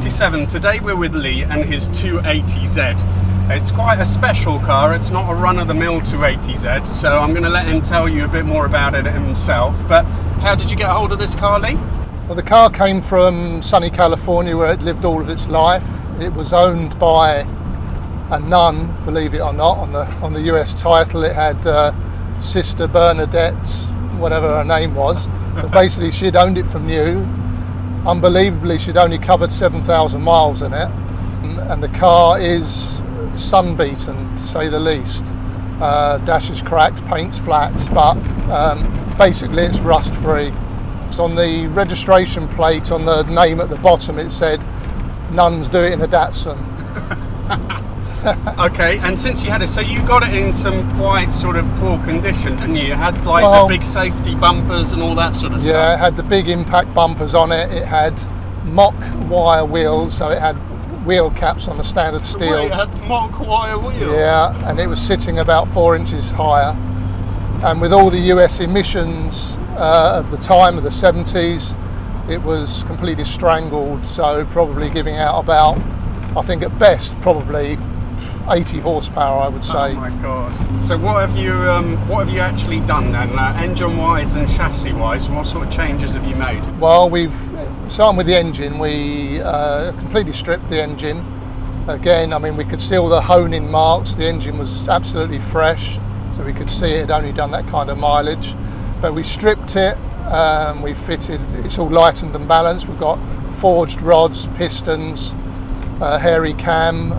27. Today we're with Lee and his 280Z. It's quite a special car. It's not a run-of-the-mill 280Z, so I'm going to let him tell you a bit more about it himself. But how did you get hold of this car, Lee? Well, the car came from sunny California, where it lived all of its life. It was owned by a nun, believe it or not. On the US title it had Sister Bernadette's, whatever her name was. But basically she'd owned it from new. Unbelievably, she'd only covered 7,000 miles in it, and the car is sun-beaten, to say the least. Dash is cracked, paint's flat, but basically it's rust-free. So on the registration plate, on the name at the bottom, it said, "Nuns do it in a Datsun." Okay, and since you had it, so you got it in some quite sort of poor condition, didn't you? It had like the big safety bumpers and all that sort of stuff. Yeah, it had the big impact bumpers on it. It had mock wire wheels, so it had wheel caps on the standard steels. Wait, it had mock wire wheels? Yeah, and it was sitting about 4 inches higher. And with all the US emissions of the time, of the 70s, it was completely strangled, so probably giving out about, I think at best, probably 80 horsepower, I would say. Oh my god! So what have you actually done then, engine-wise and chassis-wise? What sort of changes have you made? Well, starting with the engine, we completely stripped the engine. Again, I mean, we could see all the hone-in marks. The engine was absolutely fresh, so we could see it had only done that kind of mileage. But we stripped it. We fitted. It's all lightened and balanced. We've got forged rods, pistons, hairy cam,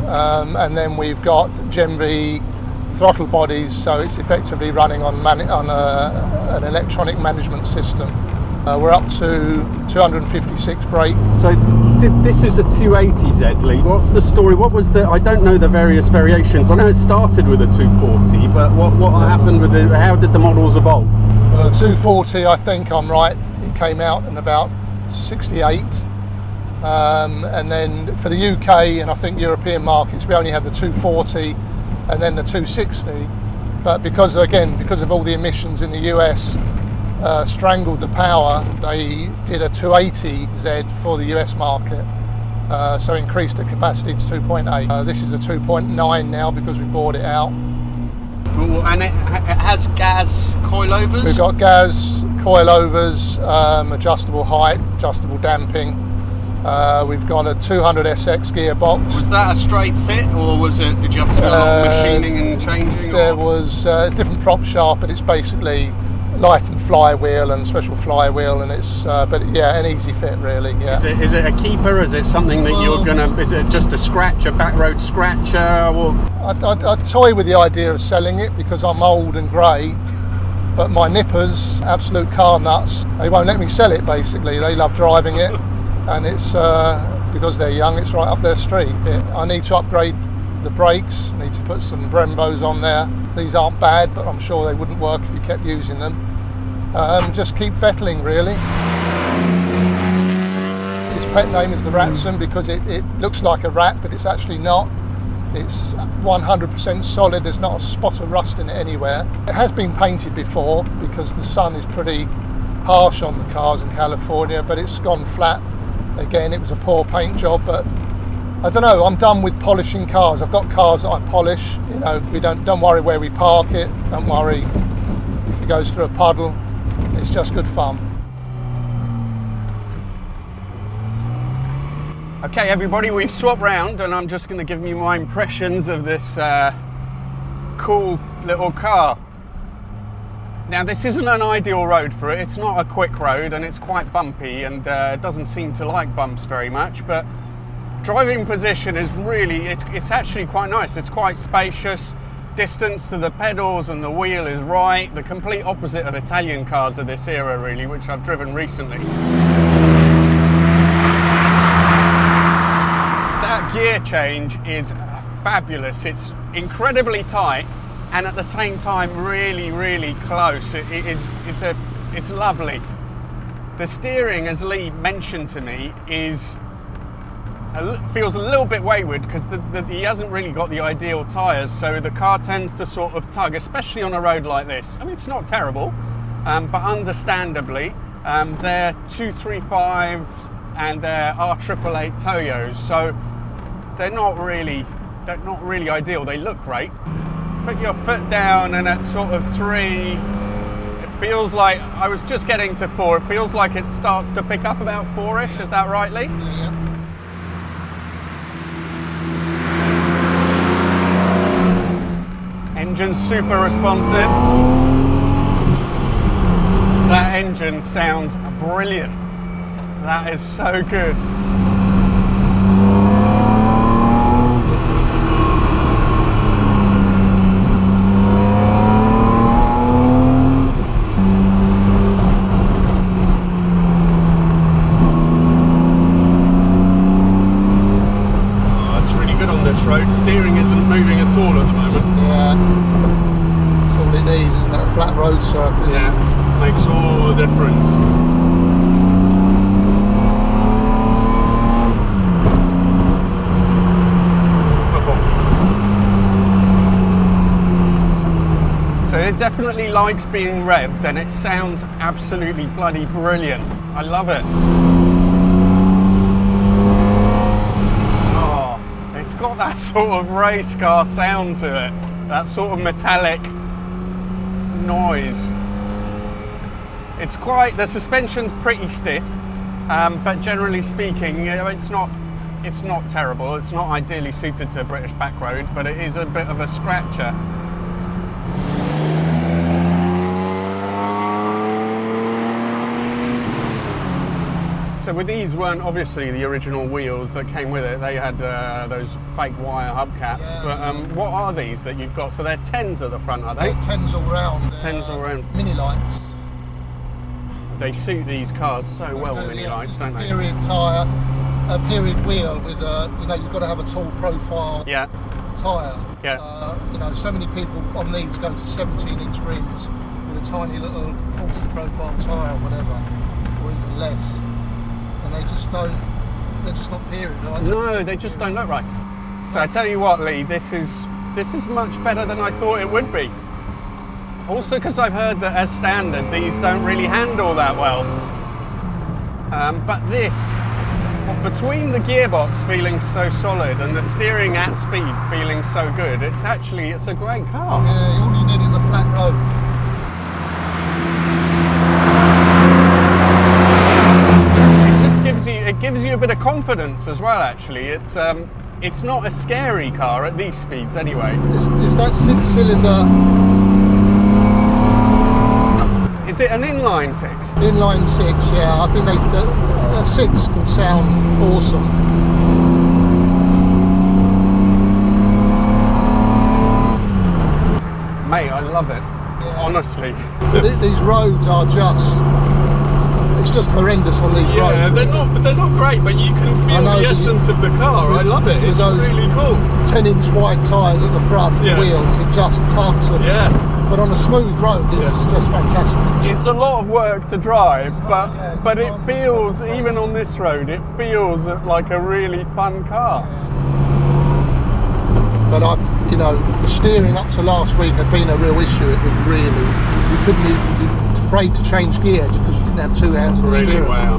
and then we've got Gen V throttle bodies, so it's effectively running on an electronic management system. We're up to 256 brake. So this is a 280Z, Lee. What's the story? I don't know the various variations. I know it started with a 240, but what happened with how did the models evolve? The 240, I think I'm right, it came out in about 68. And then for the UK and I think European markets, we only had the 240 and then the 260. But because of all the emissions in the US strangled the power, they did a 280Z for the US market. So increased the capacity to 2.8. This is a 2.9 now because we bought it out. Cool. And it has gas coilovers? We've got gas coilovers, adjustable height, adjustable damping. We've got a 200SX gearbox. Was that a straight fit, or did you have to do a lot of machining and changing? There was a different prop shaft, but it's basically lightened flywheel and special flywheel, and it's but yeah, an easy fit really. Yeah. Is it a keeper? Is it something that you're gonna? Is it just a back road scratcher? Or I toy with the idea of selling it because I'm old and grey. But my nippers, absolute car nuts, they won't let me sell it. Basically, they love driving it. And it's because they're young, it's right up their street. I need to upgrade the brakes, I need to put some Brembos on there. These aren't bad, but I'm sure they wouldn't work if you kept using them. Just keep fettling really. Its pet name is the Ratsun because it looks like a rat, but it's actually not. It's 100% solid, there's not a spot of rust in it anywhere. It has been painted before because the sun is pretty harsh on the cars in California, but it's gone flat. Again, it was a poor paint job, but I don't know, I'm done with polishing cars. I've got cars that I polish, you know, we don't worry where we park it, don't worry if it goes through a puddle, it's just good fun. Okay everybody, we've swapped round and I'm just going to give you my impressions of this cool little car. Now this isn't an ideal road for it, it's not a quick road and it's quite bumpy and it doesn't seem to like bumps very much, but driving position is really, it's actually quite nice, it's quite spacious, distance to the pedals and the wheel is right, the complete opposite of Italian cars of this era really, which I've driven recently. That gear change is fabulous, it's incredibly tight, and at the same time really close. It's lovely. The steering, as Lee mentioned to me, feels a little bit wayward because he hasn't really got the ideal tyres, so the car tends to sort of tug, especially on a road like this. I mean, it's not terrible, but understandably, they're 235 and they're R888 Toyos, so they're not really ideal. They look great. Put your foot down, and at sort of 3, it feels like, I was just getting to 4, it feels like it starts to pick up about 4-ish, is that right, Lee? Yeah. Engine's super responsive. That engine sounds brilliant. That is so good. Steering isn't moving at all at the moment. Yeah. That's all it needs, isn't it? A flat road surface. Yeah, makes all the difference. So it definitely likes being revved, and it sounds absolutely bloody brilliant. I love it. It's got that sort of race car sound to it, that sort of metallic noise. It's quite, the suspension's pretty stiff, but generally speaking, it's not terrible. It's not ideally suited to British back road, but it is a bit of a scratcher. So with these weren't obviously the original wheels that came with it. They had those fake wire hubcaps. Yeah. But what are these that you've got? So they're 10s at the front, are they? They're 10s all round. 10s all round. Mini lights. They suit these cars so well, mini lights, don't they? Period tyre, a period wheel with a, you've got to have a tall profile tyre. Yeah. So many people on these go to 17-inch rims with a tiny little 40 profile tyre or whatever, or even less. And they're just not period, right? No, they just don't look right. So I tell you what, Lee, this is much better than I thought it would be. Also because I've heard that as standard, these don't really handle that well. But this, between the gearbox feeling so solid and the steering at speed feeling so good, it's a great car. Yeah, all you need is a flat road. It gives you a bit of confidence as well, actually. It's not a scary car at these speeds anyway. It's that 6-cylinder. Is it an inline 6? Inline 6, yeah. I think a 6 can sound awesome. Mate, I love it. Yeah. Honestly. These roads are it's just horrendous on these roads. Yeah, they're not great, but you can feel the essence of the car. I love it. It's really cool. 10-inch wide tyres at the front, wheels, it just tugs them. Yeah. But on a smooth road, it's just fantastic. It's a lot of work to drive, but it feels, even on this road, it feels like a really fun car. But the steering up to last week had been a real issue. It was really, you couldn't even, afraid to change gear just because you didn't have 2 hands on the steering. Wow.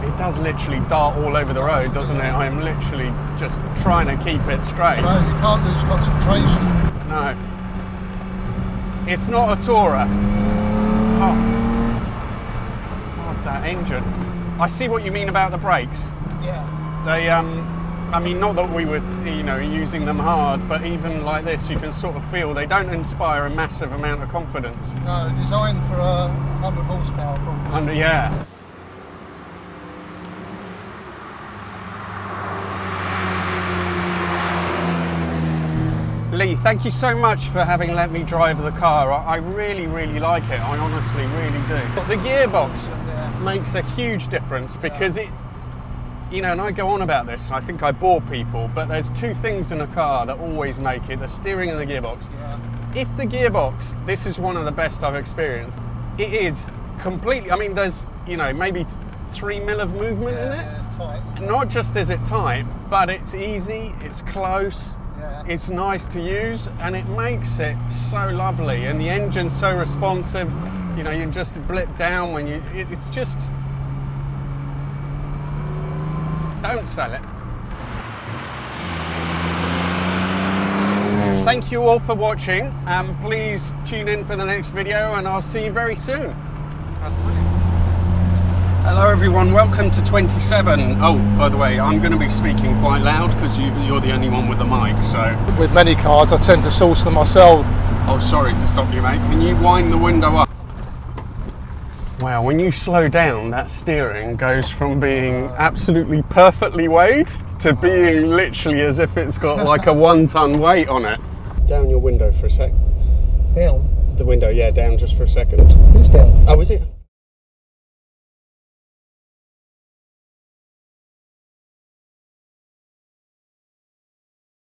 It does literally dart all over the road, doesn't it? I am literally just trying to keep it straight. No, you can't lose concentration. No. It's not a Tourer. Oh, that engine. I see what you mean about the brakes. Yeah. They, I mean, not that we were, using them hard, but even like this, you can sort of feel they don't inspire a massive amount of confidence. No, designed for 100 horsepower probably. Yeah. Lee, thank you so much for having let me drive the car. I really, really like it. I honestly really do. The gearbox makes a huge difference because it, and I go on about this, and I think I bore people, but there's 2 things in a car that always make it, the steering and the gearbox. Yeah. If the gearbox, this is one of the best I've experienced, it is completely, there's, maybe 3 mil of movement in it. Yeah, it's tight. Not just is it tight, but it's easy, it's close, it's nice to use, and it makes it so lovely, and the engine's so responsive. You know, you just blip down when you. It's just. Don't sell it. Thank you all for watching. Please tune in for the next video, and I'll see you very soon. Hello everyone, welcome to 27. Oh, by the way, I'm going to be speaking quite loud because you're the only one with the mic, so... With many cars, I tend to source them myself. Oh, sorry to stop you, mate. Can you wind the window up? Wow, when you slow down, that steering goes from being absolutely perfectly weighed to being literally as if it's got like a 1 ton weight on it. Down your window for a sec. Down? The window, yeah, down just for a second. Who's down? Oh, is it?